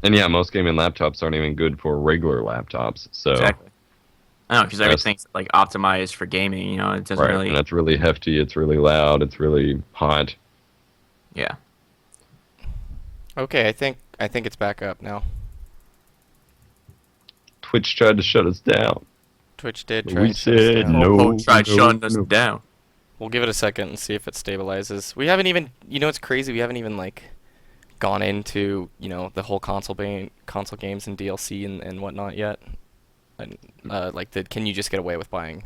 And yeah, most gaming laptops aren't even good for regular laptops. So Exactly. I know because that's everything's like optimized for gaming. It doesn't right, and really. that's really hefty. It's really loud. It's really hot. Yeah. Okay, I think it's back up now. Twitch tried to shut us down. Twitch did But try we and shut us said down. Ho no, tried no, shutting us no. down. We'll give it a second and see if it stabilizes. We haven't even, it's crazy. We haven't even like gone into, the whole console games and DLC and whatnot yet. And like can you just get away with buying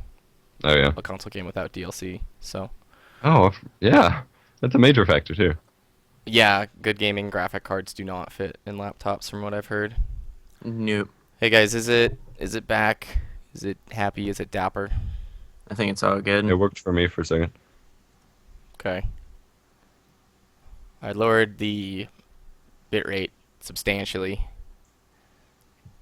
Oh yeah. a console game without DLC? So Oh yeah. That's a major factor too. yeah, good gaming graphic cards do not fit in laptops from what I've heard. Nope. Hey guys, is it back? Is it happy? Is it dapper? I think it's all It good. worked for me for a second. Okay. I lowered the bitrate substantially.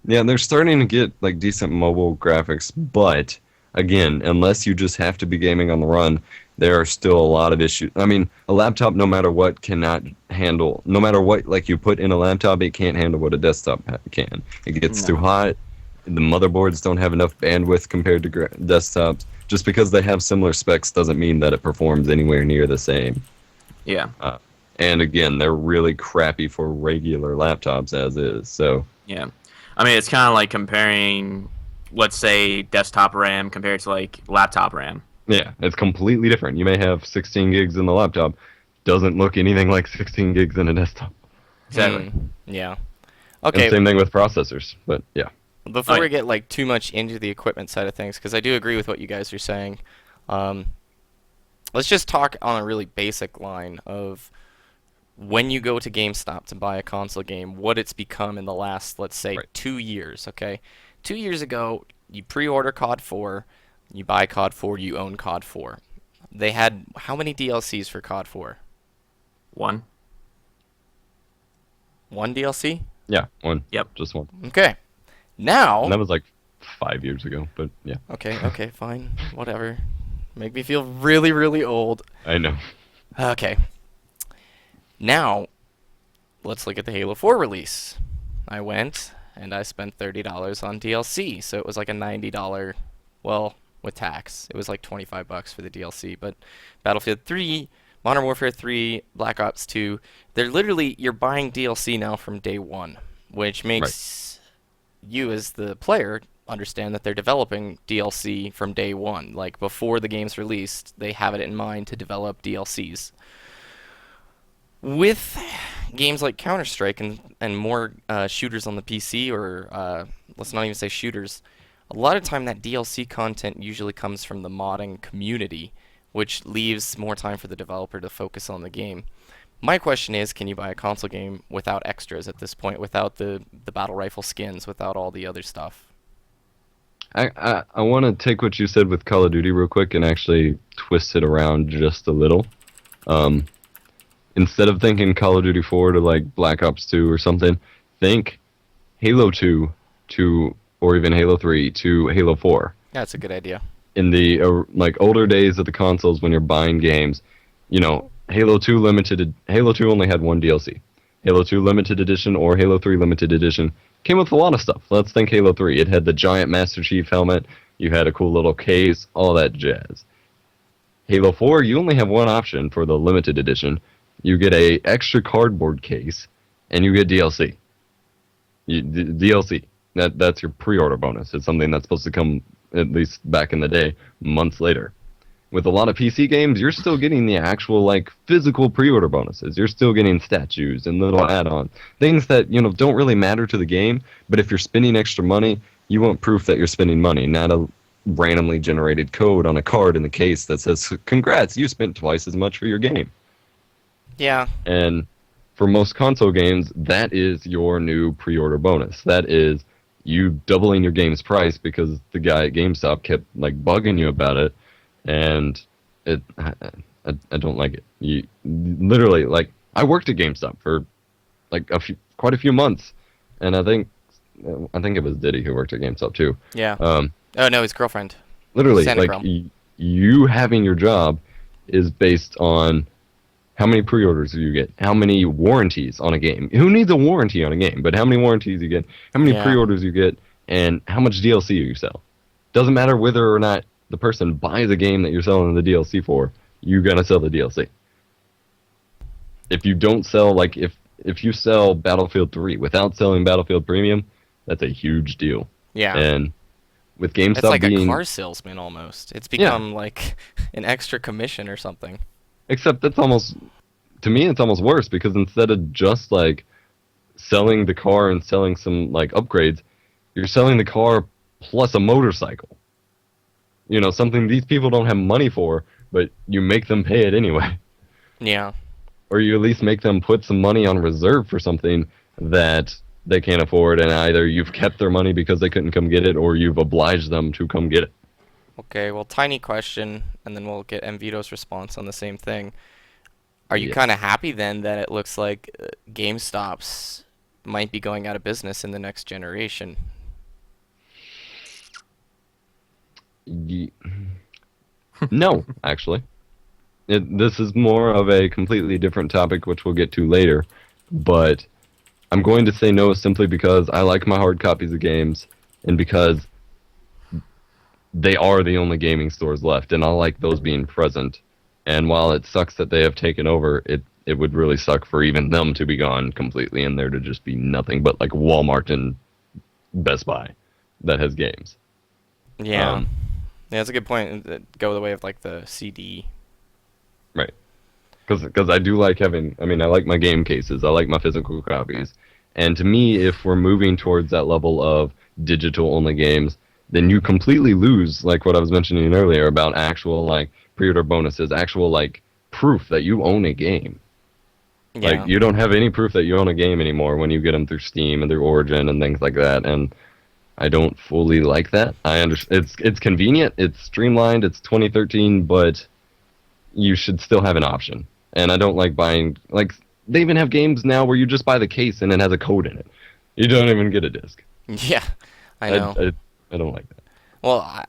Yeah, they're starting to get like decent mobile graphics, but again, unless you just have to be gaming on the run, there are still a lot of issues. I mean, a laptop, no matter what, cannot handle. No matter what, like you put in a laptop, it can't handle what a desktop can. It gets too No. hot. The motherboards don't have enough bandwidth compared to desktops. Just because they have similar specs doesn't mean that it performs anywhere near the same. Yeah. Uh, and again, they're really crappy for regular laptops as is. So. Yeah. I mean, it's kind of like comparing, let's say, desktop RAM compared to like laptop RAM. Yeah, it's completely different. You may have 16 gigs in the laptop, doesn't look anything like 16 gigs in a desktop. Exactly. Yeah. And Okay, same thing with processors. But yeah, Oh before yeah. we get like too much into the equipment side of things, because I do agree with what you guys are saying, um, let's just talk on a really basic line of when you go to GameStop to buy a console game, what it's become in the last, let's say, right. 2 years. Okay, 2 years ago, you pre-order COD 4, you buy COD 4, you own COD 4. They had how many DLCs for COD 4? One. One DLC? Yeah, one, Yep. just one. Okay. And Now, that was like 5 years ago. But yeah, okay, fine, whatever. Make me feel really, really old. I know. Okay. Now, let's look at the Halo 4 release. I went and I spent $30 on DLC, so it was like a $90, well, with tax. It was like 25 bucks for the DLC, but Battlefield 3, Modern Warfare 3, Black Ops 2, they're literally you're buying DLC now from day 1, which Right. makes you as the player understand that they're developing DLC from day 1. Like before the game's released, they have it in mind to develop DLCs. With games like Counter Strike and more shooters on the PC, or let's not even say shooters, a lot of time that DLC content usually comes from the modding community, which leaves more time for the developer to focus on the game. My question is, can you buy a console game without extras at this point, without the battle rifle skins, without all the other stuff? I want to take what you said with Call of Duty real quick and actually twist it around just a little. Um, Instead of thinking Call of Duty 4 to like Black Ops 2 or something, think Halo 2 to, or even Halo 3 to Halo 4. That's a good idea. In the like older days of the consoles when you're buying games, Halo 2 only had one DLC. Halo 2 limited edition or Halo 3 limited edition came with a lot of stuff. Let's think Halo 3. It had the giant Master Chief helmet, you had a cool little case, all that jazz. Halo 4, you only have one option for the limited edition. You get a extra cardboard case and you get DLC. DLC. That's your pre-order bonus. It's something that's supposed to come, at least back in the day, months later. With a lot of PC games, you're still getting the actual like physical pre-order bonuses. You're still getting statues and little add-ons, things that don't really matter to the game. But if you're spending extra money, you want proof that you're spending money, not a randomly generated code on a card in the case that says, "Congrats, you spent twice as much for your game." Yeah, And for most console games, that is your new pre-order bonus. That is you doubling your game's price because the guy at GameStop kept like bugging you about it, and I don't like it. You literally like I worked at GameStop for like quite a few months, and I think it was Diddy who worked at GameStop too. yeah. Um, Oh no, his girlfriend, Literally, Santa like Girl. you having your job is based on how many pre-orders do you get, how many warranties on a game. Who needs a warranty on a game? But how many warranties you get, how many Yeah. pre-orders you get, and how much DLC you sell. Doesn't matter whether or not the person buys a game that you're selling the DLC for, you're gonna sell the DLC. If you don't sell, like if you sell Battlefield 3 without selling Battlefield Premium, that's a huge deal. Yeah. And with It's GameStop like being a car salesman almost. It's become like an extra commission or something. except that's almost, to me it's almost worse, because instead of just like selling the car and selling some like upgrades, you're selling the car plus a motorcycle. You know, something these people don't have money for, but you make them pay it anyway. Yeah. Or you at least make them put some money on reserve for something that they can't afford, and either you've kept their money because they couldn't come get it, or you've obliged them to come get it. Okay, well, tiny question, and then we'll get MVito's response on the same thing. Are you Yeah. kind of happy then that it looks like GameStops might be going out of business in the next generation? Ye- No, actually. This is more of a completely different topic, which we'll get to later. But I'm going to say no simply because I like my hard copies of games, and because they are the only gaming stores left, and I like those being present. And while it sucks that they have taken over, it would really suck for even them to be gone completely, and there to just be nothing but like Walmart and Best Buy that has games. Yeah. Um, Yeah, that's a good point. Go the way of like the CD. Right. Because I do like having, I mean, I like my game cases, I like my physical copies. And to me, if we're moving towards that level of digital-only games, then you completely lose, like what I was mentioning earlier, about actual, like, pre-order bonuses, actual, like, proof that you own a game. Yeah. Like, you don't have any proof that you own a game anymore when you get them through Steam and through Origin and things like that, and I don't fully like that. I understand it's convenient, it's streamlined, it's 2013, but you should still have an option. And I don't like buying, like, they even have games now where you just buy the case and it has a code in it. You don't even get a disc. Yeah, I know. I don't like that. Well,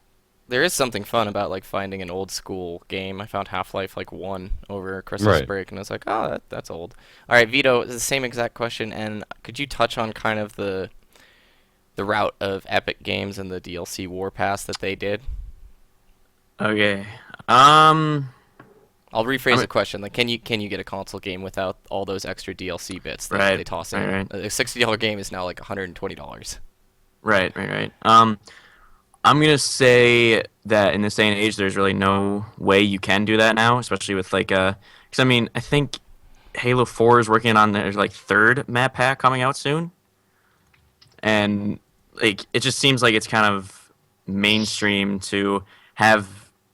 there is something fun about like finding an old school game. I found Half-Life like 1 over Christmas Right. break, and I was like, oh, that's old. All right, Vito, the same exact question, and could you touch on kind of the route of Epic Games and the DLC War Pass that they did? Okay. I'll rephrase I the mean- question. Like, can you get a console game without all those extra DLC bits that Right, they toss in? right. A $60 game is now like $120. Right. I'm gonna say that in this day and age, there's really no way you can do that now, especially with like because I mean, I think Halo 4 is working on their like third map pack coming out soon, and like it just seems like it's kind of mainstream to have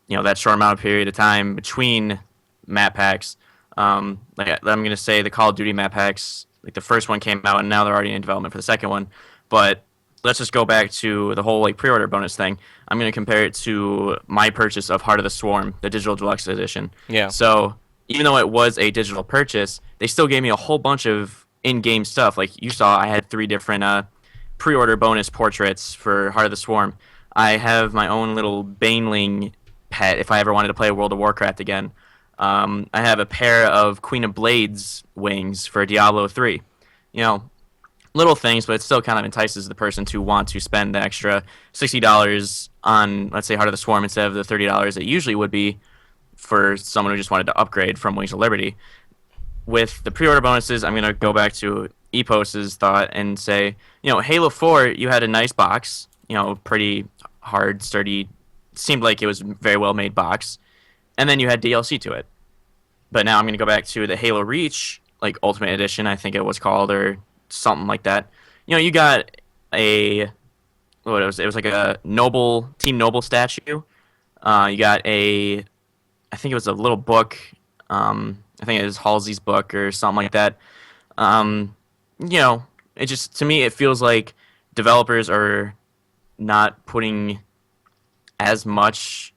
that short amount of period of time between map packs. Like I'm gonna say the Call of Duty map packs, like the first one came out and now they're already in development for the second one, but let's just go back to the whole like pre-order bonus thing. I'm going to compare it to my purchase of Heart of the Swarm, the digital deluxe edition. Yeah. So even though it was a digital purchase, they still gave me a whole bunch of in-game stuff. Like you saw, I had 3 different pre-order bonus portraits for Heart of the Swarm. I have my own little Baneling pet if I ever wanted to play World of Warcraft again. I have a pair of Queen of Blades wings for Diablo 3. Little things, but it still kind of entices the person to want to spend the extra $60 on, let's say, Heart of the Swarm instead of the $30 it usually would be for someone who just wanted to upgrade from Wings of Liberty. With the pre-order bonuses, I'm going to go back to Epos's thought and say, Halo 4, you had a nice box, pretty hard, sturdy, seemed like it was a very well-made box, and then you had DLC to it. But now I'm going to go back to the Halo Reach, like Ultimate Edition, I think it was called, or something like that. You got it was like a Team Noble statue. You got I think it was a little book. I think it was Halsey's book or something like that. It just, to me, it feels like developers are not putting as much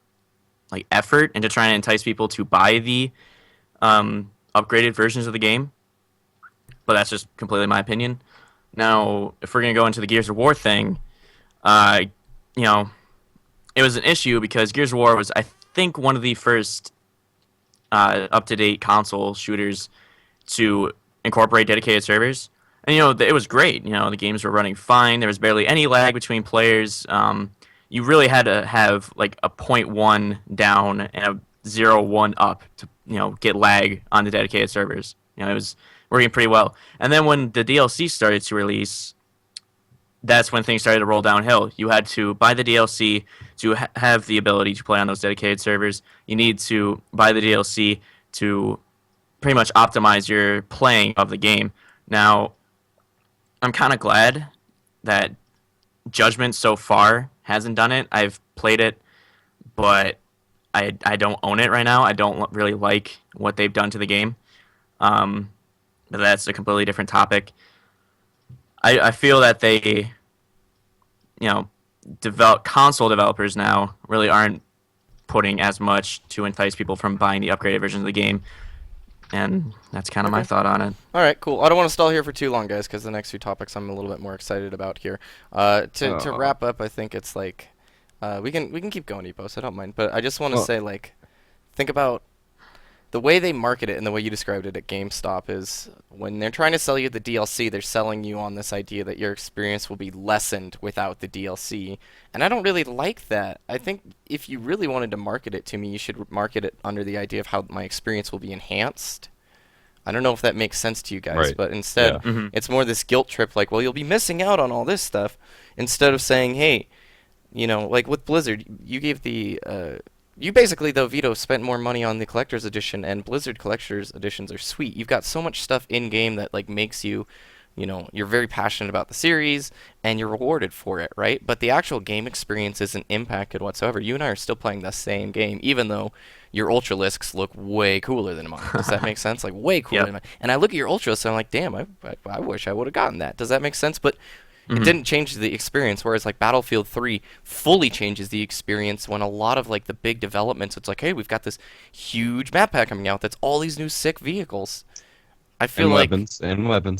like effort into trying to entice people to buy the upgraded versions of the game. But that's just completely my opinion. Now, if we're going to go into the Gears of War thing, it was an issue because Gears of War was, I think, one of the first up-to-date console shooters to incorporate dedicated servers. And it was great. The games were running fine. There was barely any lag between players. You really had to have like a point 0.1 down and a 0.1 up to get lag on the dedicated servers. It was working pretty well. And then when the DLC started to release, that's when things started to roll downhill. You had to buy the DLC to have the ability to play on those dedicated servers. You need to buy the DLC to pretty much optimize your playing of the game. Now, I'm kind of glad that Judgment so far hasn't done it. I've played it, but I don't own it right now. I don't really like what they've done to the game. But that's a completely different topic. I feel that they, console developers now really aren't putting as much to entice people from buying the upgraded version of the game. And that's kind of my thought on it. All right, cool. I don't want to stall here for too long, guys, because the next few topics I'm a little bit more excited about here. To wrap up, I think it's like we can keep going, Epos. I don't mind, but I just want to say, like, think about the way they market it and the way you described it at GameStop is when they're trying to sell you the DLC, they're selling you on this idea that your experience will be lessened without the DLC. And I don't really like that. I think if you really wanted to market it to me, you should market it under the idea of how my experience will be enhanced. I don't know if that makes sense to you guys, Right. but instead it's more this guilt trip like, well, you'll be missing out on all this stuff, instead of saying, hey, like with Blizzard, you gave the you basically, though, Vito, spent more money on the collector's edition, and Blizzard collector's editions are sweet. You've got so much stuff in game that like makes you, you're very passionate about the series, and you're rewarded for it, right? But the actual game experience isn't impacted whatsoever. You and I are still playing the same game, even though your Ultralisks look way cooler than mine. Does that make sense? Like way cooler than mine. And I look at your Ultras, and I'm like, damn, I wish I would have gotten that. Does that make sense? But it didn't change the experience, whereas like Battlefield 3 fully changes the experience when a lot of like the big developments, it's like, hey, we've got this huge map pack coming out that's all these new sick vehicles. I feel And like weapons,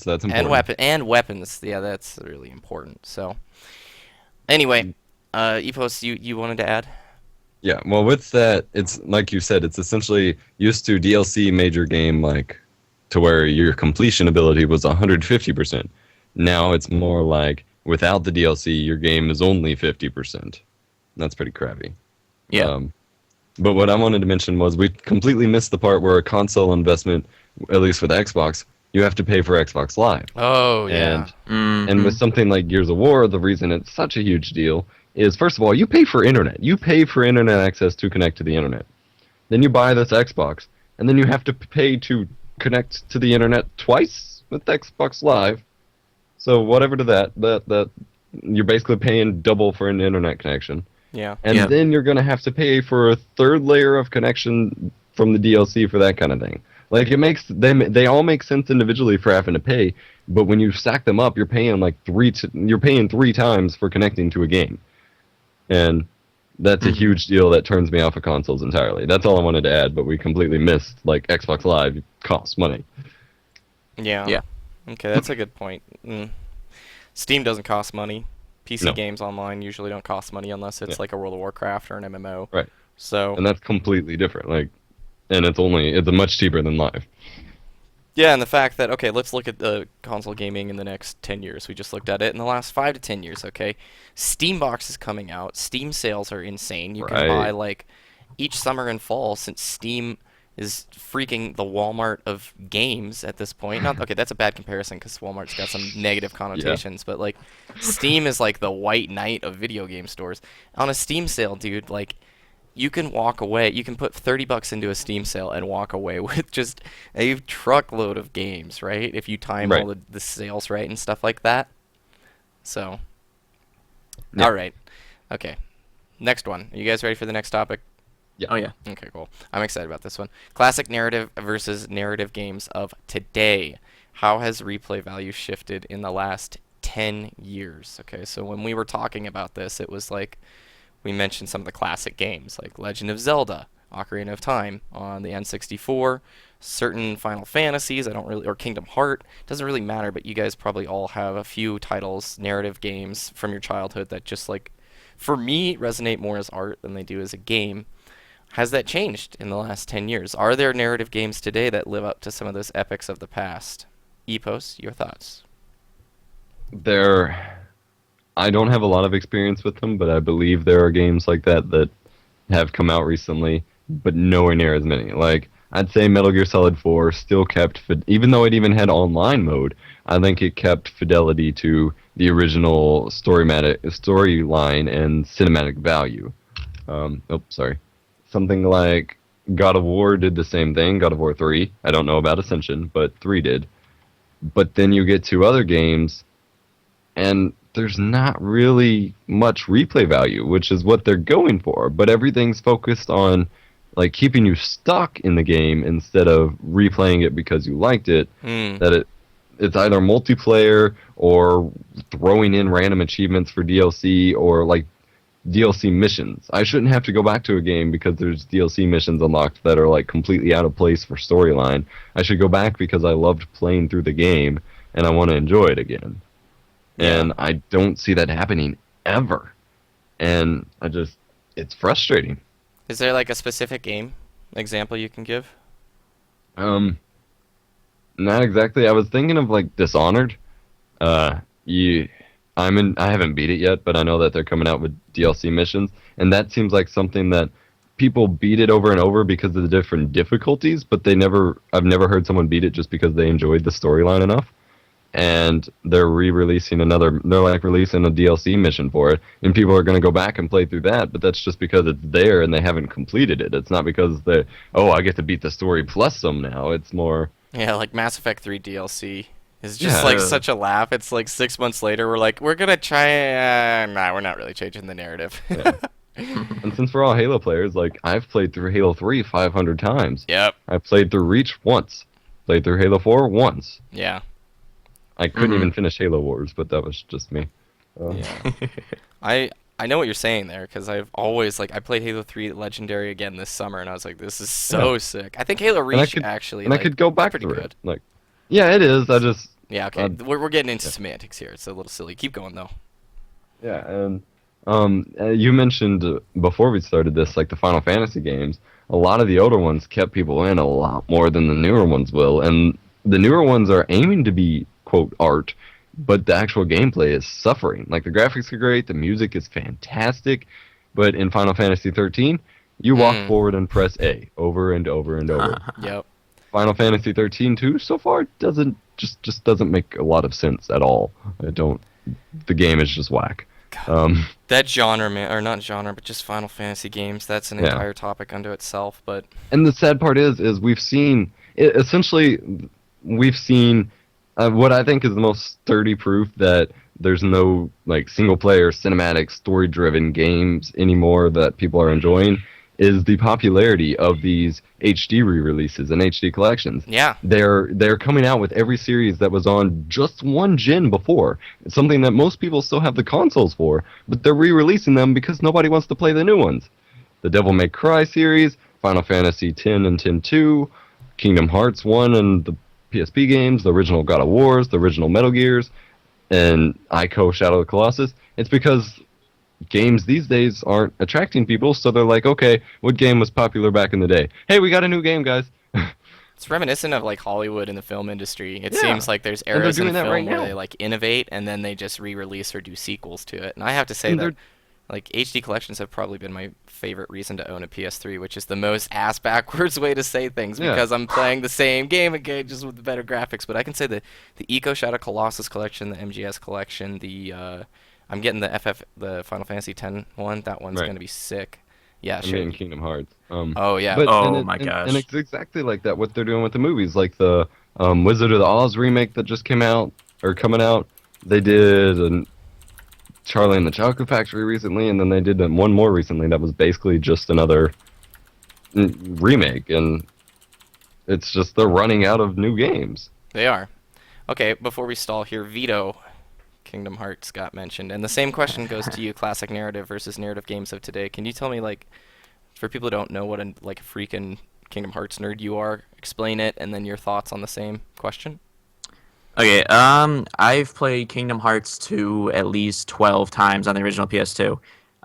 that's important. and weapons, yeah, that's really important. So anyway, Epos, you wanted to add? Yeah, well, with that, it's like you said, it's essentially used to DLC major game like to where your completion ability was 150%. Now it's more like without the DLC, your game is only 50%. That's pretty crappy. Yeah. But what I wanted to mention was we completely missed the part where a console investment, at least for the Xbox, you have to pay for Xbox Live. Oh, yeah. And with something like Gears of War, the reason it's such a huge deal is, first of all, you pay for internet. You pay for internet access to connect to the internet. Then you buy this Xbox, and then you have to pay to connect to the internet twice with Xbox Live. So whatever to that you're basically paying double for an internet connection. Yeah. And then you're going to have to pay for a third layer of connection from the DLC for that kind of thing. Like, it makes they all make sense individually for having to pay, but when you stack them up, you're paying like you're paying 3 times for connecting to a game. And that's a huge deal that turns me off of consoles entirely. That's all I wanted to add, but we completely missed like Xbox Live costs money. Yeah. Yeah. Okay, that's a good point. Steam doesn't cost money. PC No. games online usually don't cost money unless it's like a World of Warcraft or an MMO. Right. So And that's completely different. Like, and it's much cheaper than Live. yeah, and the fact that, okay, let's look at the console gaming in the next 10 years. We just looked at it in the last 5 to 10 years, okay? Steam Box is coming out. Steam sales are insane. You can buy like each summer and fall, since Steam is freaking the Walmart of games at this point. Not okay, that's a bad comparison because Walmart's got some negative connotations, but like Steam is like the white knight of video game stores. On a Steam sale, dude, like you can walk away. You can put $30 into a Steam sale and walk away with just a truckload of games, right? If you time all the sales right and stuff like that. So, all right, okay. Next one. Are you guys ready for the next topic? Yeah. Oh yeah. Okay, cool. I'm excited about this one. Classic narrative versus narrative games of today. How has replay value shifted in the last 10 years? Okay, so when we were talking about this, it was like we mentioned some of the classic games like Legend of Zelda, Ocarina of Time on the N64, certain Final Fantasies, or Kingdom Heart, doesn't really matter, but you guys probably all have a few titles, narrative games from your childhood that just like, for me, resonate more as art than they do as a game. Has that changed in the last 10 years? Are there narrative games today that live up to some of those epics of the past? Epos, your thoughts? There, I don't have a lot of experience with them, but I believe there are games like that that have come out recently, but nowhere near as many. Like, I'd say Metal Gear Solid 4 still kept, even though it even had online mode, I think it kept fidelity to the original storyline and cinematic value. Sorry. Something like God of War did the same thing, God of War 3. I don't know about Ascension, but 3 did. But then you get to other games, and there's not really much replay value, which is what they're going for. But everything's focused on like keeping you stuck in the game instead of replaying it because you liked it. It's either multiplayer or throwing in random achievements for DLC or like DLC missions. I shouldn't have to go back to a game because there's DLC missions unlocked that are like completely out of place for storyline. I should go back because I loved playing through the game and I want to enjoy it again. And I don't see that happening ever. And it's frustrating. Is there like a specific game example you can give? Not exactly. I was thinking of like Dishonored. I haven't beat it yet, but I know that they're coming out with DLC missions, and that seems like something that people beat it over and over because of the different difficulties, but I've never heard someone beat it just because they enjoyed the storyline enough. And they're releasing a DLC mission for it, and people are going to go back and play through that, but that's just because it's there and they haven't completed it. It's not because I get to beat the story plus some now. It's more... Yeah, like Mass Effect 3 DLC is just like such a laugh. It's like 6 months later, we're like, we're going to try... nah, we're not really changing the narrative. Yeah. And since we're all Halo players, like, I've played through Halo 3 500 times. Yep. I've played through Reach once. Played through Halo 4 once. Yeah. I couldn't even finish Halo Wars, but that was just me. Yeah. I know what you're saying there, because I've always, like, I played Halo 3 Legendary again this summer, and I was like, this is so sick. I think Halo Reach, actually, and I could go back pretty through good. it. Like, yeah, it is. I just... Yeah, okay. We're getting into semantics here. It's a little silly. Keep going, though. Yeah, and you mentioned before we started this, like, the Final Fantasy games, a lot of the older ones kept people in a lot more than the newer ones will, and the newer ones are aiming to be, quote, art, but the actual gameplay is suffering. Like, the graphics are great, the music is fantastic, but in Final Fantasy 13, you walk forward and press A over and over and over. Yep. Final Fantasy 13 too, so far, doesn't make a lot of sense at all. The game is just whack. That genre, man, or not genre, but just Final Fantasy games, that's an entire topic unto itself, but... And the sad part is we've seen what I think is the most sturdy proof that there's no like single player cinematic story driven games anymore that people are enjoying is the popularity of these HD re-releases and HD collections. Yeah. They're coming out with every series that was on just one gen before. It's something that most people still have the consoles for, but they're re-releasing them because nobody wants to play the new ones. The Devil May Cry series, Final Fantasy X and X-2, Kingdom Hearts 1 and the PSP games, the original God of Wars, the original Metal Gears, and Ico Shadow of the Colossus. It's because games these days aren't attracting people, so they're like, okay, what game was popular back in the day? Hey, we got a new game, guys. It's reminiscent of like Hollywood and the film industry. It seems like there's eras in film where they like innovate and then they just re-release or do sequels to it. And I have to say that like HD collections have probably been my favorite reason to own a PS3, which is the most ass backwards way to say things because I'm playing the same game again just with better graphics. But I can say the Eco Shadow Colossus collection, the MGS collection, I'm getting the Final Fantasy X one. That one's gonna be sick. Yeah, I'm getting Kingdom Hearts. Oh yeah. But, my gosh. And it's exactly like that. What they're doing with the movies, like the Wizard of the Oz remake that just coming out. They did Charlie and the Chocolate Factory recently, and then they did one more recently that was basically just another remake, and it's just they're running out of new games. They are. Okay, before we stall here, Vito, Kingdom Hearts got mentioned, and the same question goes to you, classic narrative versus narrative games of today. Can you tell me, like, for people who don't know what a freaking Kingdom Hearts nerd you are, explain it, and then your thoughts on the same question? Okay, I've played Kingdom Hearts 2 at least 12 times on the original PS2.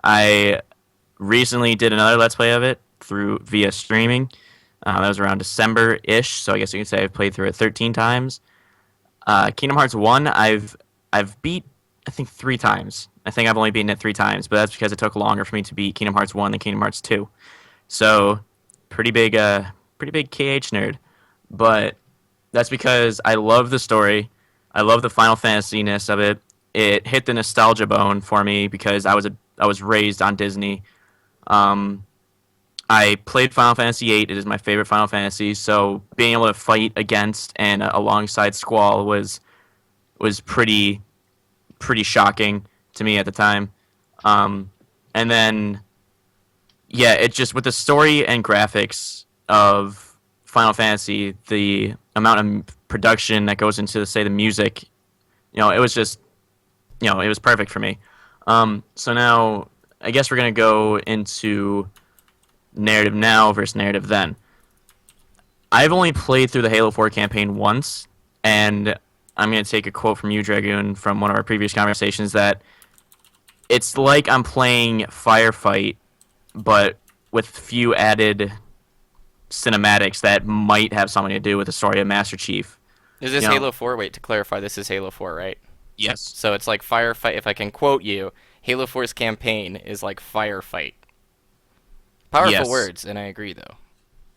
I recently did another Let's Play of it, through via streaming. That was around December-ish, so I guess you could say I've played through it 13 times. Kingdom Hearts 1, I've beat, I think, 3 times. I think I've only beaten it 3 times, but that's because it took longer for me to beat Kingdom Hearts 1 than Kingdom Hearts 2. So, pretty big KH nerd. But that's because I love the story. I love the Final Fantasy-ness of it. It hit the nostalgia bone for me because I was raised on Disney. Um, I played Final Fantasy VIII. It is my favorite Final Fantasy. So being able to fight against and alongside Squall was pretty shocking to me at the time. And then yeah, it just with the story and graphics of Final Fantasy, the amount of production that goes into say the music, it was just it was perfect for me. So now I guess we're gonna go into narrative now versus narrative then. I've only played through the Halo 4 campaign once, and I'm going to take a quote from you, Dragoon, from one of our previous conversations, that it's like I'm playing Firefight, but with few added cinematics that might have something to do with the story of Master Chief. Is this Halo 4? Wait, to clarify, this is Halo 4, right? Yes. So it's like Firefight, if I can quote you, Halo 4's campaign is like Firefight. Powerful Yes. words, and I agree, though.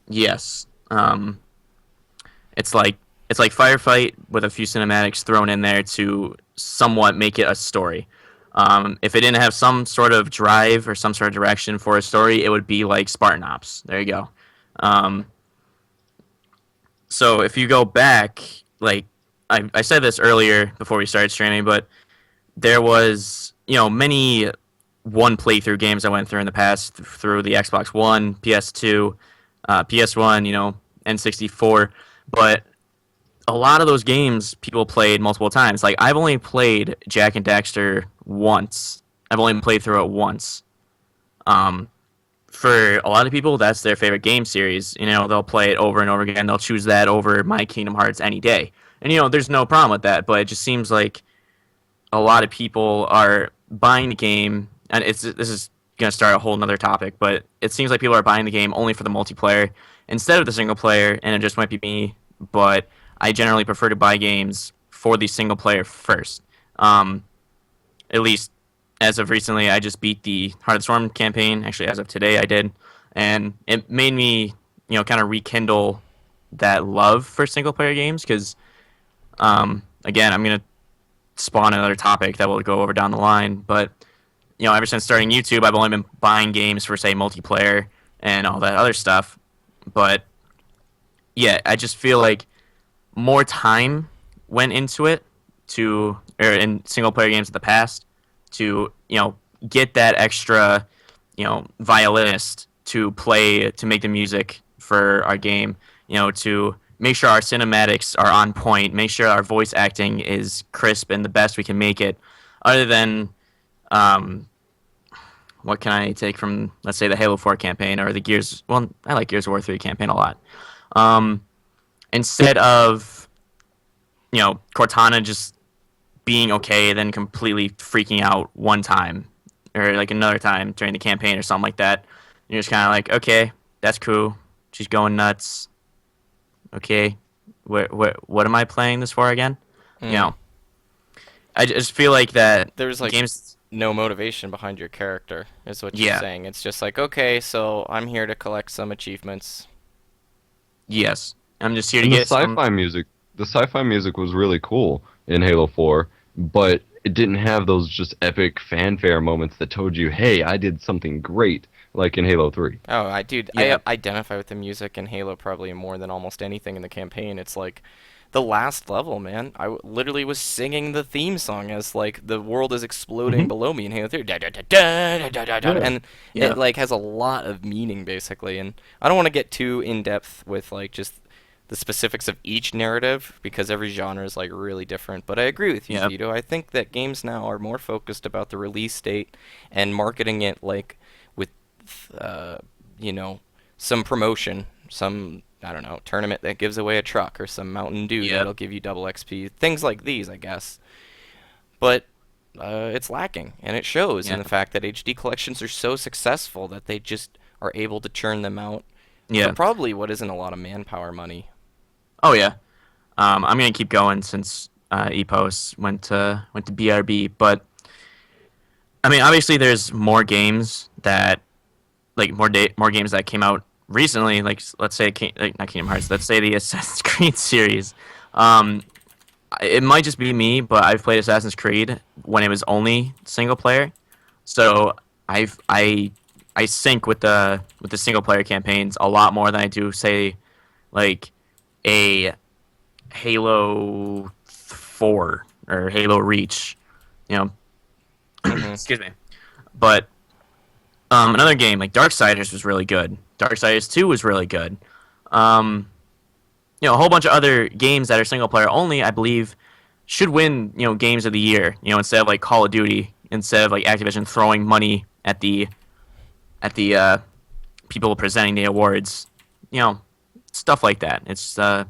Yes. It's like Firefight with a few cinematics thrown in there to somewhat make it a story. If it didn't have some sort of drive or some sort of direction for a story, it would be like Spartan Ops. There you go. So if you go back, like I said this earlier before we started streaming, but there was many one playthrough games I went through in the past through the Xbox One, PS2, PS1, N64, but a lot of those games people played multiple times. Like I've only played Jak and Daxter once. I've only played through it once. For a lot of people, that's their favorite game series. They'll play it over and over again. They'll choose that over my Kingdom Hearts any day. And there's no problem with that, but it just seems like a lot of people are buying the game, and this is gonna start a whole nother topic, but it seems like people are buying the game only for the multiplayer instead of the single player, and it just might be me, but I generally prefer to buy games for the single player first. At least as of recently, I just beat the Heart of the Storm campaign. Actually, as of today, I did, and it made me, kind of rekindle that love for single player games. Because, again, I'm gonna spawn another topic that we'll go over down the line. But ever since starting YouTube, I've only been buying games for say multiplayer and all that other stuff. But yeah, I just feel like more time went into it in single player games in the past to get that extra violinist to make the music for our game, to make sure our cinematics are on point, make sure our voice acting is crisp and the best we can make it, other than what can I take from, let's say, the Halo 4 campaign or I like Gears of War 3 campaign a lot. Instead of Cortana just being okay, then completely freaking out one time or like another time during the campaign or something like that. You're just kind of like, okay, that's cool. She's going nuts. Okay, what am I playing this for again? I just feel like that There's like games. no motivation behind your character, is what you're Yeah. saying. It's just like, okay, so I'm here to collect some achievements. Yes, I'm just here to And get some. the sci-fi music was really cool in Halo 4, but it didn't have those just epic fanfare moments that told you, hey, I did something great, like in Halo 3. Oh, Yeah. I identify with the music in Halo probably more than almost anything in the campaign. It's like the last level, man. Literally was singing the theme song as like the world is exploding below me in Halo 3. Da, da, da, da, da, da, da, Yeah. and Yeah. it like has a lot of meaning basically. And I don't want to get too in depth with like just the specifics of each narrative because every genre is like really different. But I agree with you, Yep. Vito. I think that games now are more focused about the release date and marketing it like with some promotion, some I don't know, tournament that gives away a truck or some Mountain Dew Yep. that'll give you double XP, things like these, I guess. But it's lacking, and it shows in Yeah. the fact that HD collections are so successful that they just are able to churn them out Yeah. for probably what isn't a lot of manpower money. Oh yeah. I'm gonna keep going since Epos went to BRB, but I mean, obviously, there's more games that like more games that came out recently. Like let's say like not Kingdom Hearts. Let's say the Assassin's Creed series. Um, it might just be me, but I've played Assassin's Creed when it was only single player, so I sync with the single player campaigns a lot more than I do say like a Halo 4 or Halo Reach. You know, excuse me. But another game like Darksiders was really good. Darksiders 2 was really good. A whole bunch of other games that are single player only, I believe, should win, games of the year. Instead of like Call of Duty, instead of like Activision throwing money at the people presenting the awards. Stuff like that. It's that's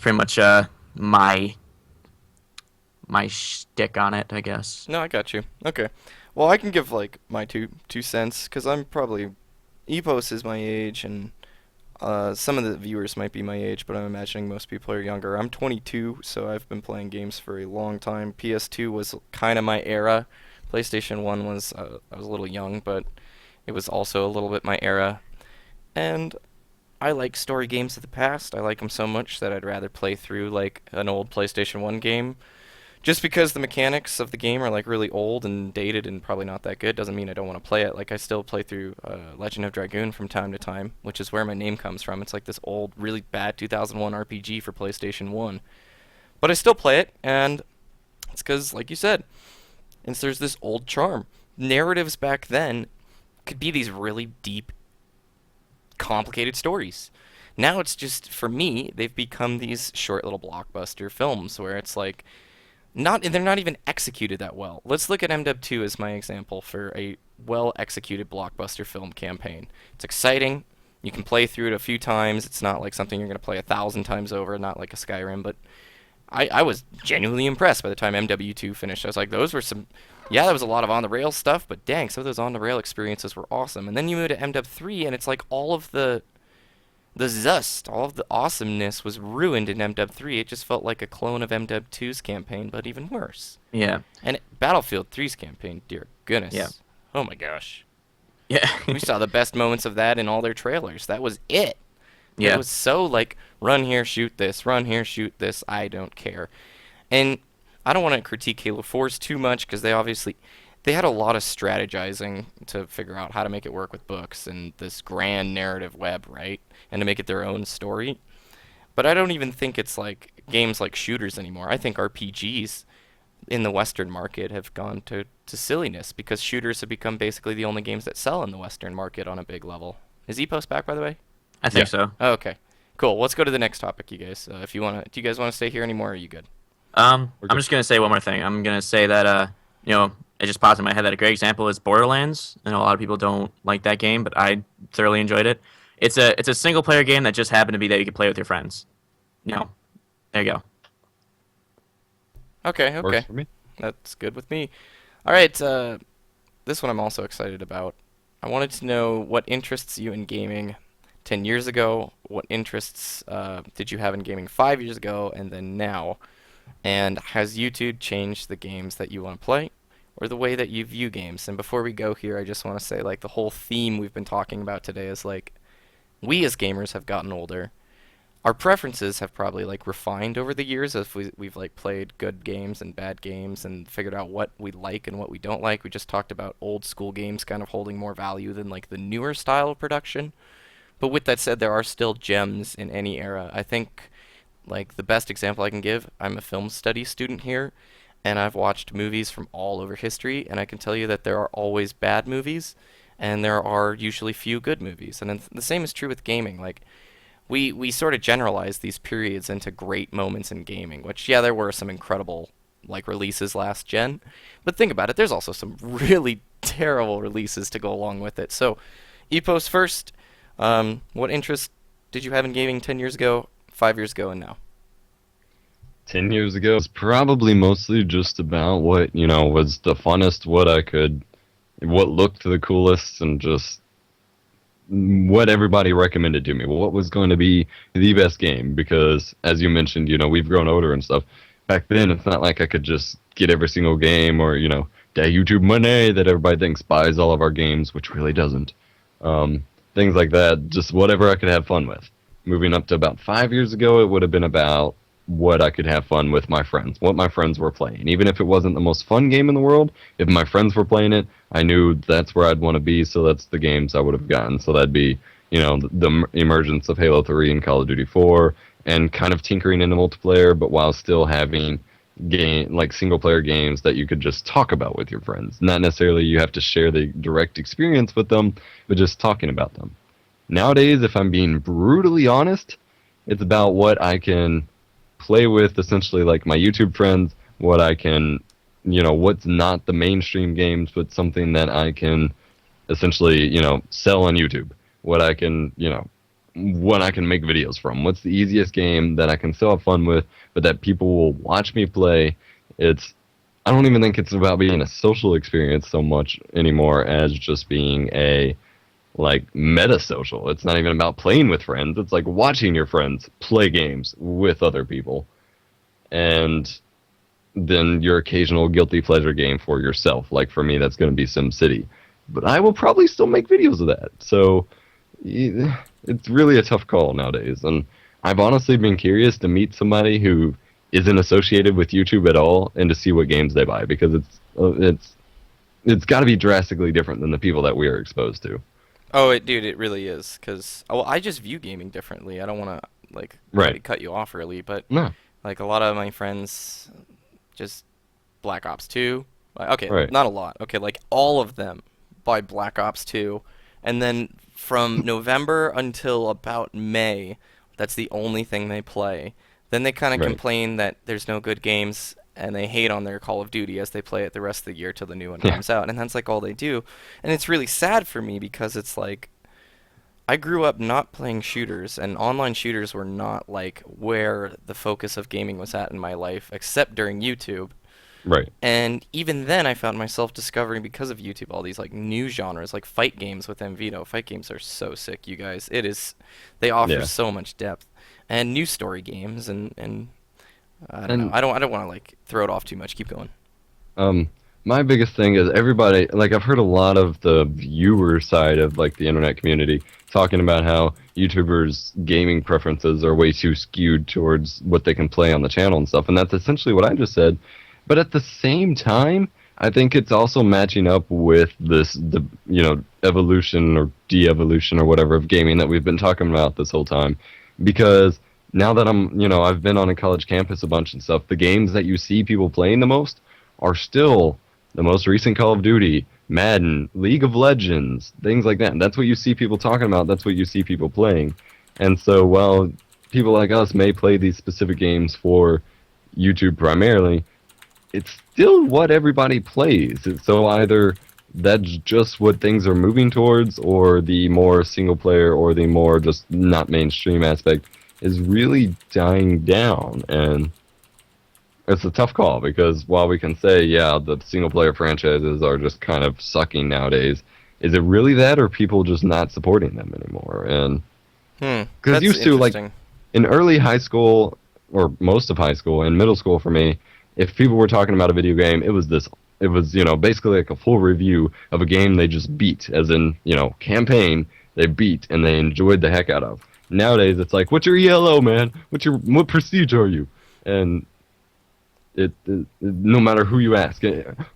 pretty much my shtick on it, I guess. No, I got you. Okay. Well, I can give like my two cents because I'm probably Epos is my age, and some of the viewers might be my age, but I'm imagining most people are younger. I'm 22, so I've been playing games for a long time. PS2 was kind of my era. PlayStation 1 was I was a little young, but it was also a little bit my era. And I like story games of the past. I like them so much that I'd rather play through like an old PlayStation 1 game. Just because the mechanics of the game are like really old and dated and probably not that good doesn't mean I don't want to play it. Like I still play through Legend of Dragoon from time to time, which is where my name comes from. It's like this old, really bad 2001 RPG for PlayStation 1. But I still play it, and it's because, like you said, there's this old charm. Narratives back then could be these really deep, complicated stories. Now it's just, for me, they've become these short little blockbuster films where it's like, they're not even executed that well. Let's look at MW 2 as my example for a well-executed blockbuster film campaign. It's exciting. You can play through it a few times. It's not like something you're going to play 1,000 times over, not like a Skyrim, but I was genuinely impressed by the time MW 2 finished. I was like, those were some... Yeah, there was a lot of on-the-rail stuff, but dang, some of those on-the-rail experiences were awesome. And then you move to MW 3, and it's like all of the zest, all of the awesomeness was ruined in MW 3. It just felt like a clone of MW 2's campaign, but even worse. Yeah. And Battlefield 3's campaign, dear goodness. Yeah. Oh my gosh. Yeah. We saw the best moments of that in all their trailers. That was it. Yeah. It was so like, run here, shoot this, run here, shoot this, I don't care. And I don't want to critique Halo 4's too much because they had a lot of strategizing to figure out how to make it work with books and this grand narrative web, right? And to make it their own story. But I don't even think it's like games like shooters anymore. I think RPGs in the Western market have gone to silliness because shooters have become basically the only games that sell in the Western market on a big level. Is Epos back, by the way? I think so. Oh, okay. Cool. Let's go to the next topic, you guys. If you want to, do you guys want to stay here anymore, or are you good? I'm just gonna say one more thing. I'm gonna say that it just popped in my head that a great example is Borderlands. I know a lot of people don't like that game, but I thoroughly enjoyed it. It's a single player game that just happened to be that you can play with your friends. There you go. Okay. Works for me. That's good with me. All right. This one I'm also excited about. I wanted to know what interests you in gaming 10 years ago. What interests did you have in gaming 5 years ago, and then now? And has YouTube changed the games that you want to play or the way that you view games? And before we go here, I just want to say, like, the whole theme we've been talking about today is, like, we as gamers have gotten older. Our preferences have probably, like, refined over the years as we've like, played good games and bad games and figured out what we like and what we don't like. We just talked about old school games kind of holding more value than, like, the newer style of production. But with that said, there are still gems in any era. I think... Like, the best example I can give, I'm a film studies student here, and I've watched movies from all over history, and I can tell you that there are always bad movies, and there are usually few good movies. And the same is true with gaming. Like, we sort of generalize these periods into great moments in gaming, which, yeah, there were some incredible, like, releases last gen, but think about it, there's also some really terrible releases to go along with it. So, Epos first, what interest did you have in gaming 10 years ago? 5 years ago and now? 10 years ago, it's probably mostly just about what, was the funnest, what I could what looked the coolest and just what everybody recommended to me. What was going to be the best game? Because as you mentioned, we've grown older and stuff. Back then, it's not like I could just get every single game or that YouTube money that everybody thinks buys all of our games, which really doesn't. Things like that, just whatever I could have fun with. Moving up to about 5 years ago, it would have been about what I could have fun with my friends, what my friends were playing. Even if it wasn't the most fun game in the world, if my friends were playing it, I knew that's where I'd want to be, so that's the games I would have gotten. So that'd be, the emergence of Halo 3 and Call of Duty 4, and kind of tinkering into multiplayer, but while still having single player games that you could just talk about with your friends. Not necessarily you have to share the direct experience with them, but just talking about them. Nowadays, if I'm being brutally honest, it's about what I can play with essentially like my YouTube friends, what I can, what's not the mainstream games, but something that I can essentially, sell on YouTube. What I can, what I can make videos from. What's the easiest game that I can still have fun with, but that people will watch me play. I don't even think it's about being a social experience so much anymore as just being a meta social. It's not even about playing with friends. It's like watching your friends play games with other people. And then your occasional guilty pleasure game for yourself. Like for me, that's going to be SimCity. But I will probably still make videos of that. So it's really a tough call nowadays. And I've honestly been curious to meet somebody who isn't associated with YouTube at all and to see what games they buy, because it's got to be drastically different than the people that we are exposed to. Oh, dude, it really is. Cause I just view gaming differently. I don't want to Right. cut you off really, but No. like a lot of my friends, just Black Ops 2. Okay, Right. not a lot. Okay, like all of them buy Black Ops 2, and then from November until about May, that's the only thing they play. Then they kind of Right. complain that there's no good games, and they hate on their Call of Duty as they play it the rest of the year till the new one Yeah. comes out, and that's like all they do. And it's really sad for me because it's like I grew up not playing shooters, and online shooters were not like where the focus of gaming was at in my life, except during YouTube. Right. And even then, I found myself discovering because of YouTube all these like new genres, like fight games with Mvito. Fight games are so sick, you guys. They offer Yeah. so much depth, and new story games, and I don't know. And I don't want to like throw it off too much. Keep going. Um, my biggest thing is everybody, like I've heard a lot of the viewer side of like the internet community talking about how YouTubers' gaming preferences are way too skewed towards what they can play on the channel and stuff, and that's essentially what I just said. But at the same time, I think it's also matching up with the evolution or de-evolution or whatever of gaming that we've been talking about this whole time, because now that I've been on a college campus a bunch and stuff, the games that you see people playing the most are still the most recent Call of Duty, Madden, League of Legends, things like that. And that's what you see people talking about. That's what you see people playing. And so while people like us may play these specific games for YouTube primarily, it's still what everybody plays. So either that's just what things are moving towards, or the more single player or the more just not mainstream aspect is really dying down. And it's a tough call, because while we can say, yeah, the single player franchises are just kind of sucking nowadays, is it really that, or are people just not supporting them anymore? And because That's used to, like, interesting. in early high school, or most of high school, and middle school for me, if people were talking about a video game, it was basically like a full review of a game they just beat, as in, campaign they beat and they enjoyed the heck out of. Nowadays, it's like, what's your ELO, man? What prestige are you? And no matter who you ask,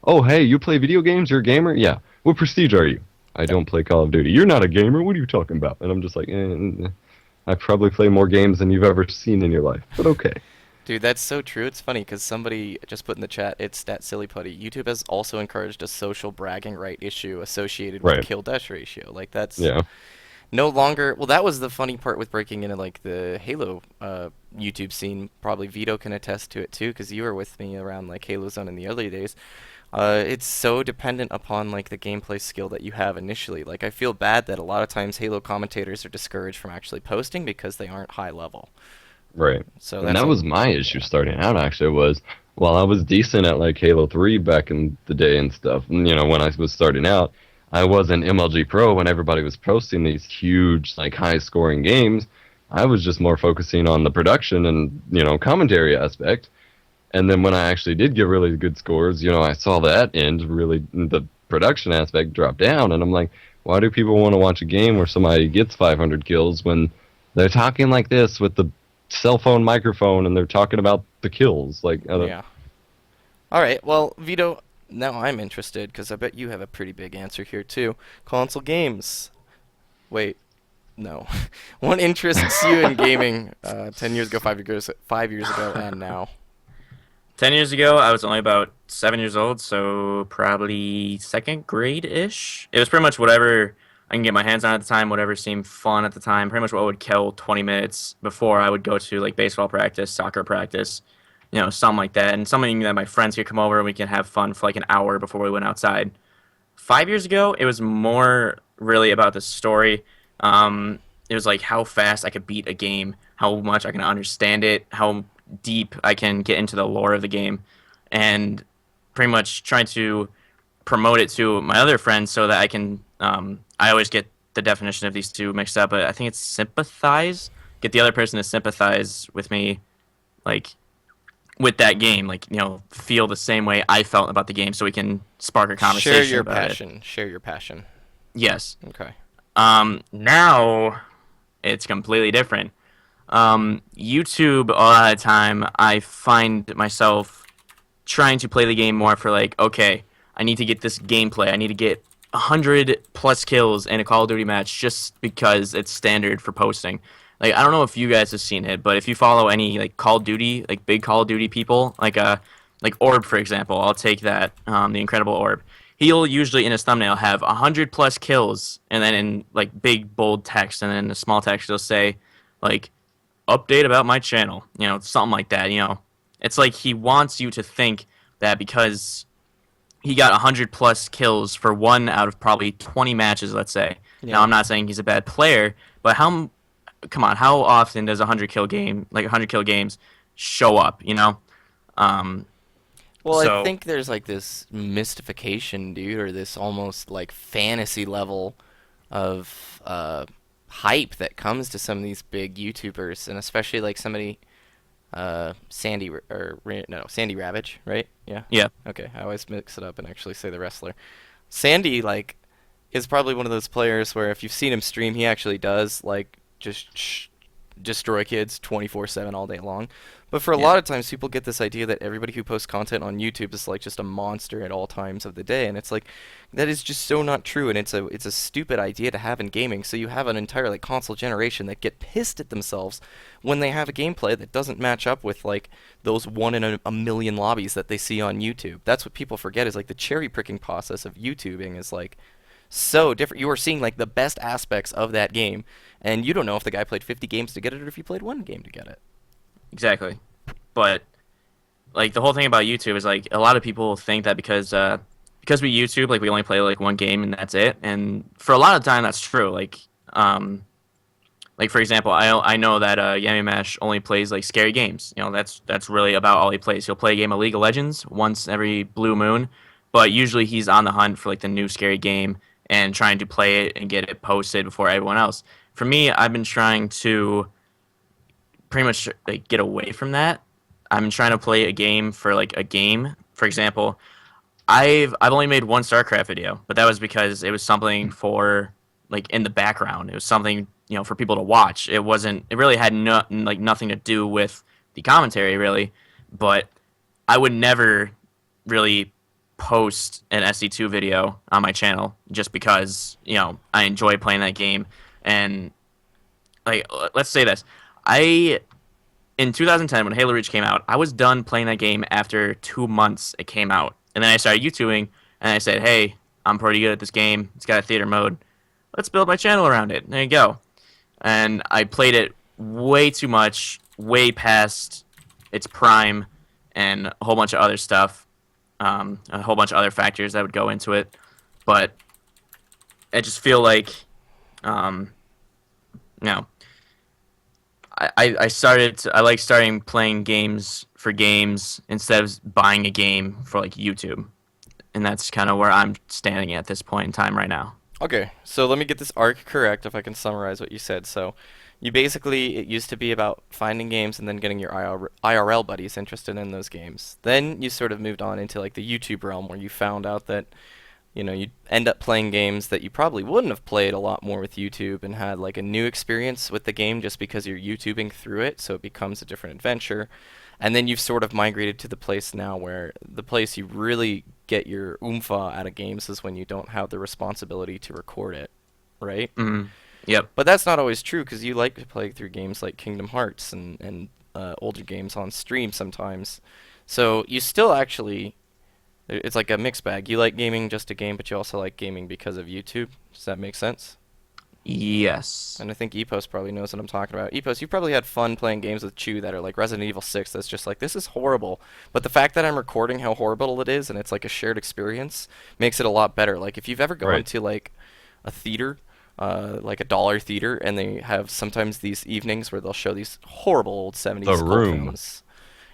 oh, hey, you play video games? You're a gamer? Yeah. What prestige are you? I don't play Call of Duty. You're not a gamer. What are you talking about? And I'm just like, I probably play more games than you've ever seen in your life, but okay. Dude, that's so true. It's funny because somebody just put in the chat, it's that silly putty. YouTube has also encouraged a social bragging right issue associated with Right. kill death ratio. Like that's Yeah. no longer. Well, that was the funny part with breaking into like the Halo YouTube scene. Probably Vito can attest to it too, because you were with me around like Halo Zone in the early days. It's so dependent upon like the gameplay skill that you have initially. Like I feel bad that a lot of times Halo commentators are discouraged from actually posting because they aren't high level. Right. So And that's that a, was my issue yeah. starting out, actually, was while I was decent at like Halo 3 back in the day and stuff, and, when I was starting out, I wasn't MLG Pro when everybody was posting these huge, like, high scoring games. I was just more focusing on the production and, commentary aspect. And then when I actually did get really good scores, I saw that end really, the production aspect drop down. And I'm like, why do people want to watch a game where somebody gets 500 kills when they're talking like this with the cell phone microphone and they're talking about the kills? Like, Yeah. All right. Well, Vito, now I'm interested because I bet you have a pretty big answer here too. Console games. Wait, no. What interests you in gaming 10 years ago, 5 years ago, and now? 10 years ago, I was only about 7 years old, so probably second grade-ish. It was pretty much whatever I can get my hands on at the time, whatever seemed fun at the time. Pretty much what would kill 20 minutes before I would go to like baseball practice, soccer practice, something like that, and something that my friends could come over and we can have fun for like an hour before we went outside. 5 years ago, it was more really about the story. It was like how fast I could beat a game, how much I can understand it, how deep I can get into the lore of the game, and pretty much trying to promote it to my other friends so that I can. I always get the definition of these two mixed up, but I think it's sympathize. Get the other person to sympathize with me, like with that game, like feel the same way I felt about the game, so we can spark a conversation Share your about passion. it. Share your passion. Yes. Okay. Now it's completely different. YouTube, a lot of the time, I find myself trying to play the game more for like, okay, I need to get this gameplay. I need to get 100+ kills in a Call of Duty match just because it's standard for posting. Like, I don't know if you guys have seen it, but if you follow any like Call of Duty, like big Call of Duty people, like Orb for example, I'll take that, the Incredible Orb. He'll usually in his thumbnail have 100+ kills, and then in like big bold text, and then in the small text he'll say like update about my channel, something like that. It's like he wants you to think that because he got 100+ kills for one out of probably 20 matches, let's say. Yeah. Now I'm not saying he's a bad player, but come on, how often does 100 kill game, like 100 kill games, show up? Um, Well, I so think there's like this mystification, dude, or this almost like fantasy level of hype that comes to some of these big YouTubers, and especially like somebody, Sandy Ravage, right? Yeah. yeah, Okay, I always mix it up and actually say the wrestler. Sandy, like, is probably one of those players where if you've seen him stream, he actually does like just destroy kids 24/7 all day long. But for a yeah, lot of times, people get this idea that everybody who posts content on YouTube is like just a monster at all times of the day, and it's like that is just so not true, and it's a stupid idea to have in gaming. So you have an entire like console generation that get pissed at themselves when they have a gameplay that doesn't match up with like those one in a million lobbies that they see on YouTube. That's what people forget is like the cherry picking process of YouTubing is like so different. You are seeing like the best aspects of that game, and you don't know if the guy played 50 games to get it or if he played one game to get it. exactly. But like the whole thing about YouTube is like a lot of people think that because we YouTube, like we only play like one game and that's it. And for a lot of time that's true. Like for example, I know that Yami Mash only plays like scary games. That's really about all he plays. He'll play a game of League of Legends once every blue moon, but usually he's on the hunt for like the new scary game and trying to play it and get it posted before everyone else. For me, I've been trying to pretty much like get away from that. I'm trying to play a game for like a game. For example, I've only made one StarCraft video, but that was because it was something for like in the background. It was something for people to watch. It wasn't. It really had nothing to do with the commentary really. But I would never really post an SD2 video on my channel just because I enjoy playing that game. And like let's say this, I in 2010 when Halo Reach came out, I was done playing that game after 2 months it came out. And then I started YouTubing, and I said, hey, I'm pretty good at this game. It's got a theater mode. Let's build my channel around it. There you go. And I played it way too much, way past its prime, and a whole bunch of other stuff, a whole bunch of other factors that would go into it. But I just feel like, you know, I like starting playing games for games instead of buying a game for like YouTube, and that's kind of where I'm standing at this point in time right now. Okay, so let me get this arc correct if I can summarize what you said. So, you basically, it used to be about finding games and then getting your IRL buddies interested in those games. Then you sort of moved on into like the YouTube realm where you found out that, you end up playing games that you probably wouldn't have played a lot more with YouTube and had like a new experience with the game just because you're YouTubing through it, so it becomes a different adventure. And then you've sort of migrated to the place now where the place you really get your oomfa out of games is when you don't have the responsibility to record it, right? Mm. Yep. But that's not always true because you like to play through games like Kingdom Hearts and older games on stream sometimes. So you still actually, it's like a mixed bag. You like gaming just a game, but you also like gaming because of YouTube. Does that make sense? Yes. And I think Epos probably knows what I'm talking about. Epos, you probably had fun playing games with Chew that are like Resident Evil 6 that's just like, this is horrible. But the fact that I'm recording how horrible it is and it's like a shared experience makes it a lot better. Like if you've ever gone Right. to like a theater, like a dollar theater, and they have sometimes these evenings where they'll show these horrible old 70s The cult Room. films.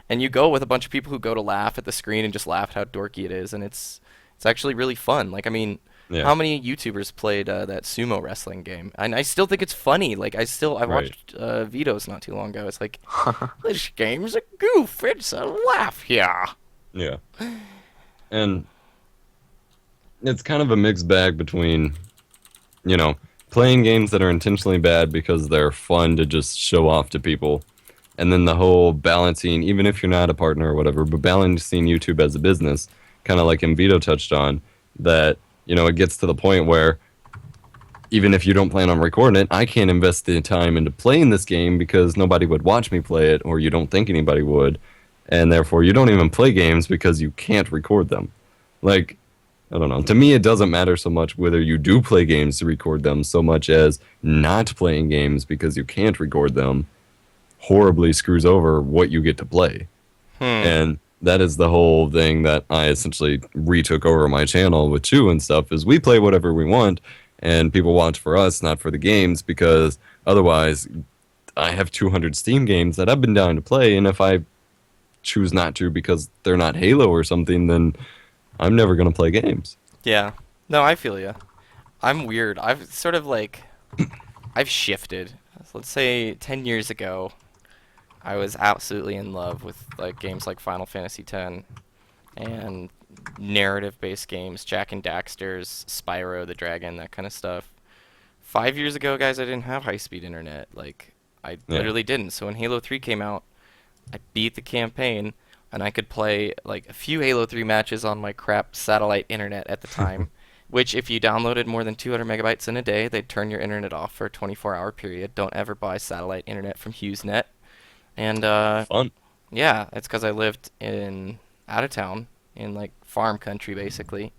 And you go with a bunch of people who go to laugh at the screen and just laugh at how dorky it is, and it's actually really fun. Like I mean, Yeah. how many YouTubers played that sumo wrestling game? And I still think it's funny. Like I Right. watched Vito's not too long ago. It's like this game's a goof. It's a laugh. Yeah. Yeah. And it's kind of a mixed bag between, you know, playing games that are intentionally bad because they're fun to just show off to people, and then the whole balancing, even if you're not a partner or whatever, but balancing YouTube as a business, kind of like Vito touched on, that, it gets to the point where even if you don't plan on recording it, I can't invest the time into playing this game because nobody would watch me play it, or you don't think anybody would, and therefore you don't even play games because you can't record them. Like, I don't know. To me, it doesn't matter so much whether you do play games to record them, so much as not playing games because you can't record them horribly screws over what you get to play. And that is the whole thing that I essentially retook over my channel with Chew and stuff, is we play whatever we want, and people watch for us, not for the games, because otherwise I have 200 Steam games that I've been down to play, and if I choose not to because they're not Halo or something, then I'm never going to play games. Yeah. No, I feel ya. I'm weird. I've sort of like I've shifted. So let's say 10 years ago, I was absolutely in love with like games like Final Fantasy X and narrative-based games, Jack and Daxter's, Spyro the Dragon, that kind of stuff. 5 years ago, guys, I didn't have high-speed internet. Like, I literally didn't. So when Halo 3 came out, I beat the campaign, and I could play like a few Halo 3 matches on my crap satellite internet at the time. Which, if you downloaded more than 200 megabytes in a day, they'd turn your internet off for a 24-hour period. Don't ever buy satellite internet from HughesNet. And Fun. yeah, it's because I lived out of town in like farm country basically.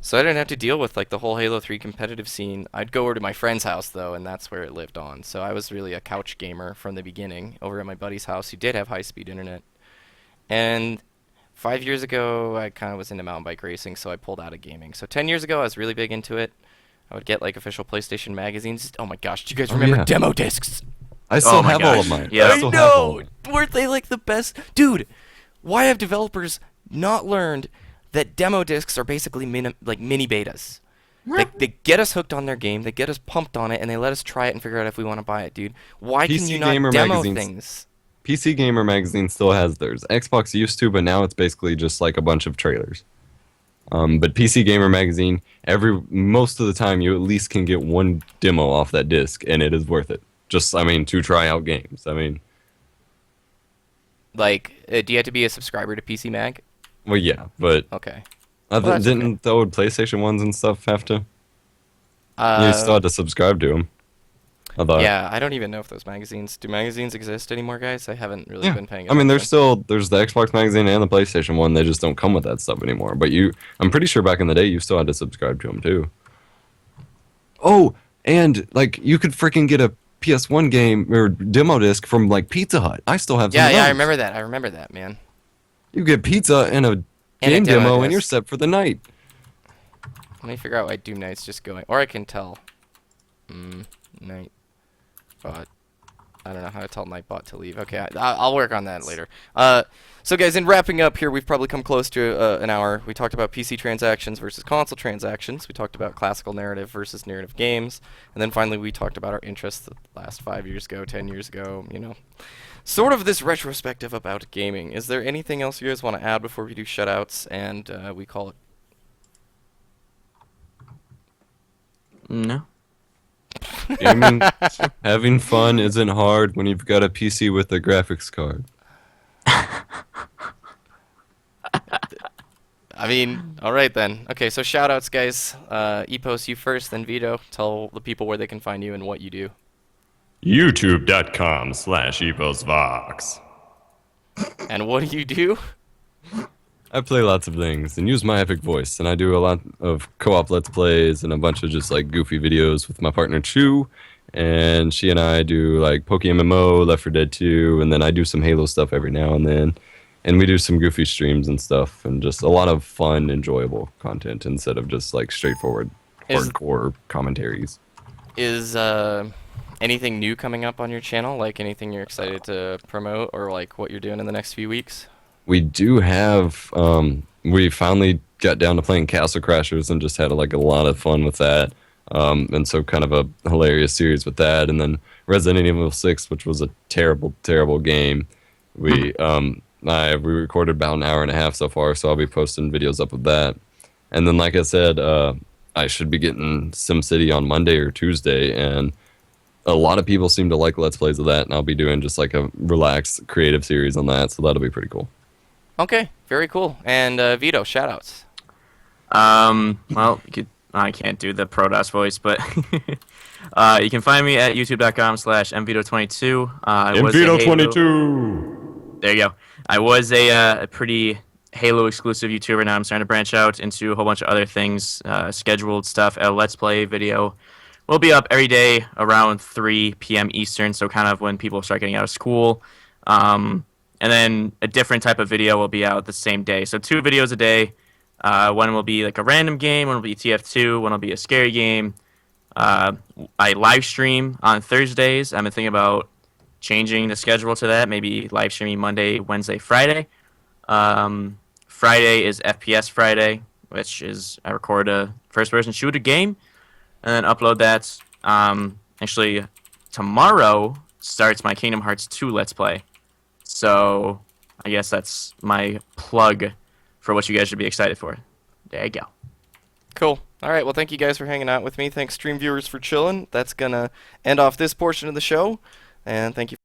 So I didn't have to deal with like the whole Halo 3 competitive scene. I'd go over to my friend's house though, and that's where it lived on. So I was really a couch gamer from the beginning over at my buddy's house who did have high-speed internet. And 5 years ago, I kind of was into mountain bike racing, so I pulled out of gaming. So 10 years ago, I was really big into it. I would get like official PlayStation magazines. Oh my gosh, do you guys remember yeah. demo discs? I still my have all of gosh. mine. Yeah. I I still have all know! of mine. Weren't they like the best? Dude, why have developers not learned that demo discs are basically mini betas? They get us hooked on their game, they get us pumped on it, and they let us try it and figure out if we want to buy it, dude. Why can PC you not Gamer demo magazines. things? PC Gamer magazine still has theirs. Xbox used to, but now it's basically just like a bunch of trailers. But PC Gamer magazine, most of the time you at least can get one demo off that disc, and it is worth it. Just, to try out games. Like, do you have to be a subscriber to PC Mag? Well, yeah, but Okay. that's didn't the old PlayStation ones and stuff have to? You still had to subscribe to them. I thought. Yeah, I don't even know if those magazines... Do magazines exist anymore, guys? I haven't really Yeah. been paying There's the Xbox magazine and the PlayStation one. They just don't come with that stuff anymore. But I'm pretty sure back in the day you still had to subscribe to them too. Oh, and like you could freaking get a PS1 game or demo disc from like Pizza Hut. I still have some Yeah, of yeah, I those. remember that. I remember that, man. You get pizza and a game demo demo, and you're disc. set for the night. Let me figure out why Doom Knight's just going... Or I can tell. Night. But... I don't know how to tell Nightbot to leave. Okay, I'll work on that later. So guys, in wrapping up here, we've probably come close to an hour. We talked about PC transactions versus console transactions. We talked about classical narrative versus narrative games. And then finally we talked about our interests the last 5 years ago, 10 years ago, you know. Sort of this retrospective about gaming. Is there anything else you guys want to add before we do shutouts and we call it? No. Gaming, having fun isn't hard when you've got a PC with a graphics card. I mean, all right then. Okay, so shoutouts, guys. Epos, you first, then Vito. Tell the people where they can find you and what you do. YouTube.com/eposvox. And what do you do? I play lots of things and use my epic voice, and I do a lot of co-op let's plays and a bunch of just like goofy videos with my partner Chu, and she and I do like Poke MMO, Left 4 Dead 2, and then I do some Halo stuff every now and then, and we do some goofy streams and stuff, and just a lot of fun, enjoyable content instead of just like straightforward, hardcore commentaries. Is anything new coming up on your channel? Like anything you're excited to promote, or like what you're doing in the next few weeks? We do have, we finally got down to playing Castle Crashers and just had like a lot of fun with that. And so kind of a hilarious series with that. And then Resident Evil 6, which was a terrible, terrible game. We recorded about an hour and a half so far, so I'll be posting videos up of that. And then, like I said, I should be getting SimCity on Monday or Tuesday, and a lot of people seem to like Let's Plays of that, and I'll be doing just like a relaxed, creative series on that, so that'll be pretty cool. Okay, very cool. And Vito, shoutouts. Well, I can't do the Protoss voice, but you can find me at youtube.com/mvito22. Mvito22! There you go. I was a pretty Halo exclusive YouTuber. Now I'm starting to branch out into a whole bunch of other things, scheduled stuff. A Let's Play video will be up every day around 3 p.m. Eastern, so kind of when people start getting out of school. And then a different type of video will be out the same day. So 2 videos a day. One will be like a random game, one will be TF2, one will be a scary game. I live stream on Thursdays. I've been thinking about changing the schedule to that, maybe live streaming Monday, Wednesday, Friday. Friday is FPS Friday, which is I record a first-person shooter game and then upload that. Actually, tomorrow starts my Kingdom Hearts 2 Let's Play. So I guess that's my plug for what you guys should be excited for. There you go. Cool. All right, well, thank you guys for hanging out with me. Thanks, stream viewers, for chilling. That's going to end off this portion of the show. And thank you.